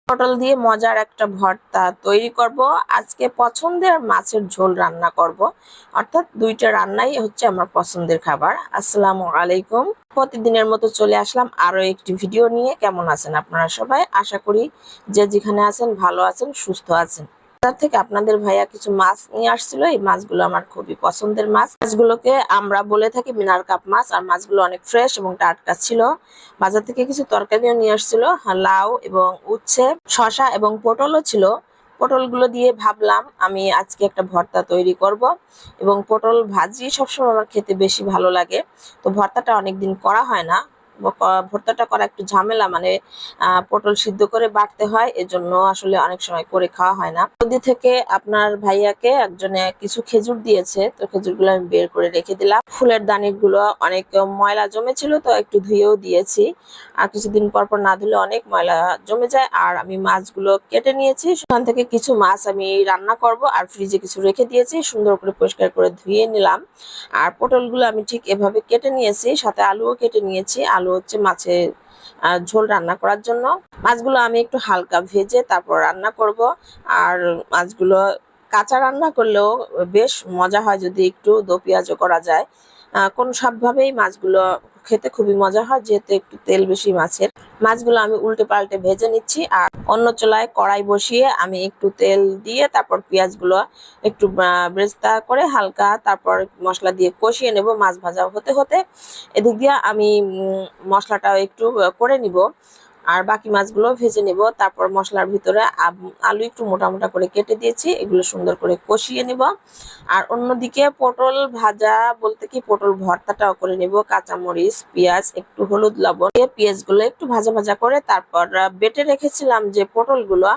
পটল দিয়ে মজার একটা ভর্তা তৈরি করব। আজকে পছন্দের মাছের ঝোল রান্না করব, অর্থাৎ দুইটা রান্নাই হচ্ছে আমার পছন্দের খাবার। আসসালামু আলাইকুম। প্রতিদিনের মতো চলে আসলাম আরো একটি ভিডিও নিয়ে। কেমন আছেন আপনারা সবাই? আশা করি যে যেখানে আছেন ভালো আছেন, সুস্থ আছেন। বাজার থেকে আপনাদের ভাইয়া কিছু মাছ নিয়ে আসছিল। এই মাছগুলো আমার খুবই পছন্দের মাছ। মাছগুলোকে আমরা বলে থাকি মিনার কাপ মাছ, আর মাছগুলো অনেক ফ্রেশ এবং টাটকা ছিল। বাজার থেকে কিছু তরকারিও নিয়ে আসছিল, লাউ এবং উচ্ছে, শসা এবং পটলও ছিল। পটলগুলো দিয়ে ভাবলাম আমি আজকে একটা ভর্তা তৈরি করব, এবং পটল ভাজি সবসময় আমার খেতে বেশি ভালো লাগে। তো ভর্তাটা অনেকদিন করা হয় না। ভর্তাটা করা একটু ঝামেলা, মানে পটল সিদ্ধ করে বাটতে হয়, এজন্য আসলে অনেক সময় করে খাওয়া হয় না। নদী থেকে আপনার ভাইয়াকে একজনে কিছু খেজুর দিয়েছে, তো খেজুরগুলো আমি বের করে রেখে দিলাম। ফুলের দানিগুলো অনেক ময়লা জমেছিল, তো একটু ধুয়েও দিয়েছি। আর কিছুদিন পর পর না ধুলে অনেক ময়লা জমে যায়। আর আমি মাছগুলো কেটে নিয়েছি, সেখান থেকে কিছু মাছ আমি রান্না করব, আর ফ্রিজে কিছু রেখে দিয়েছি। সুন্দর করে পরিষ্কার করে ধুয়ে নিলাম। আর পটলগুলো আমি ঠিক এভাবে কেটে নিয়েছি, সাথে আলুও কেটে নিয়েছি। আলু হচ্ছে মাছের ঝোল রান্না করার জন্য। মাছগুলো আমি একটু হালকা ভেজে তারপর রান্না করব। আর মাছগুলো কাঁচা রান্না করলেও বেশ মজা হয় যদি একটু দো পেঁয়াজও করা যায়। কোন সবভাবেই মাছগুলো খেতে খুবই মজা হয়, যেহেতু একটু তেল বেশি মাছের। মাছগুলো আমি উল্টে পাল্টে ভেজে নিচ্ছি, আর অন্য চুলায় কড়াই বসিয়ে আমি একটু তেল দিয়ে তারপর পেঁয়াজগুলো একটু বেরেস্তা করে হালকা, তারপর মশলা দিয়ে কষিয়ে নেব। মাছ ভাজা হতে হতে এদিক দিয়ে আমি মশলাটাও একটু করে নিব, আর বাকি মাছগুলো ভেজে নেব। তারপর মশলার ভিতরে আলু একটু মোটা মোটা করে কেটে দিয়েছি, এগুলো সুন্দর করে কষিয়ে নিব। আর অন্যদিকে পটল ভাজা বলতে কি পটল ভর্তাটাও করে নিব। কাঁচামরিচ, পেঁয়াজ, একটু হলুদ, লবণ দিয়ে পেঁয়াজগুলো একটু ভাজা ভাজা করে তারপর বেটে রেখেছিলাম যে পটলগুলো,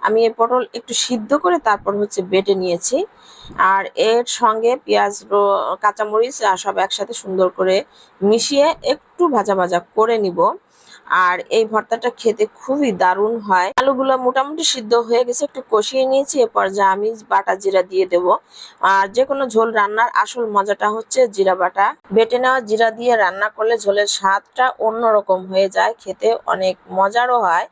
আমি এই পটল একটু সিদ্ধ করে তারপর হচ্ছে বেটে নিয়েছি। আর এর সঙ্গে পেঁয়াজ, কাঁচামরিচ সব একসাথে সুন্দর করে মিশিয়ে একটু ভাজা ভাজা করে নিব। আর এই ভর্তাটা খেতে খুবই দারুণ হয়। আলুগুলো মোটামুটি সিদ্ধ হয়ে গেছে, একটু কষিয়ে নিয়েছি। এরপর যা আমি বাটা জিরা দিয়ে দেব। আর যে কোনো ঝোল রান্নার আসল মজাটা হচ্ছে জিরা বাটা। বেটে নেওয়া জিরা দিয়ে রান্না করলে ঝোলের স্বাদটা অন্যরকম হয়ে যায়, খেতে অনেক মজারও হয়।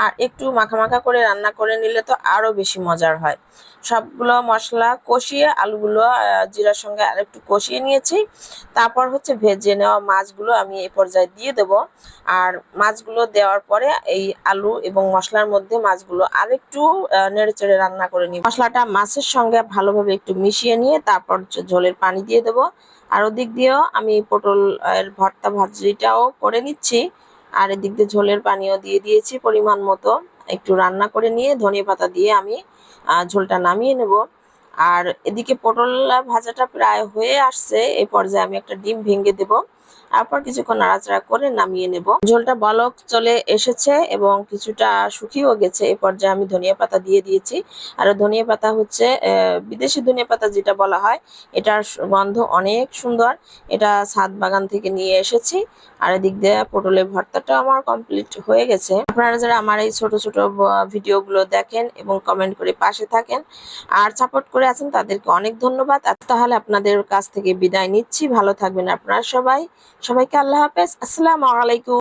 আর একটু মাখা মাখা করে রান্না করে নিলে তো আরো বেশি মজার হয়। সবগুলো মশলা কষিয়ে আলুগুলো জিরার সঙ্গে আর একটু কষিয়ে নিয়েছি। তারপর হচ্ছে ভেজে নেওয়া মাছগুলো আমি এই পর্যায়ে দিয়ে দেব। আর মাছগুলো দেওয়ার পরে এই আলু এবং মশলার মধ্যে মাছগুলো আরেকটু নেড়েচেড়ে রান্না করে নিই। মশলাটা মাছের সঙ্গে ভালোভাবে একটু মিশিয়ে নিয়ে তারপর ঝোলের পানি দিয়ে দেব। আর ওদিক দিয়েও আমি পটল এর ভর্তা ভাজিটাও করে নিচ্ছি। আর এদিক দিয়ে ঝোলের পানিও দিয়ে দিয়েছি পরিমাণ মতো। একটু রান্না করে নিয়ে ধনিয়া পাতা দিয়ে আমি ঝোলটা নামিয়ে নেব। আর এদিকে পটল ভাজাটা প্রায় হয়ে আসছে, এই পর্যায়ে আমি একটা ডিম ভেঙে দেব। তারপর কিছুক্ষণ নাড়াচাড়া করে নামিয়ে নেব। ঝোলটা বলক চলে এসেছে এবং কিছুটা শুকিয়েও গেছে। এই পর্যায়ে আমি ধনিয়া পাতা দিয়ে দিয়েছি। আর ধনিয়া পাতা হচ্ছে বিদেশি ধনিয়া পাতা যেটা বলা হয়, এটার গন্ধ অনেক সুন্দর। এটা ছাদ বাগান থেকে নিয়ে এসেছি। আর এদিক দিয়ে পটলের ভর্তাটা আমার কমপ্লিট হয়ে গেছে। আপনারা যারা আমার এই ছোট ছোট ভিডিওগুলো দেখেন এবং কমেন্ট করে পাশে থাকেন আর সাপোর্ট করে আছেন, তাদেরকে অনেক ধন্যবাদ। আর তাহলে আপনাদের কাছ থেকে বিদায় নিচ্ছি। ভালো থাকবেন আপনারা সবাই। সবাইকে আল্লাহ হাফেজ। আসসালামু আলাইকুম।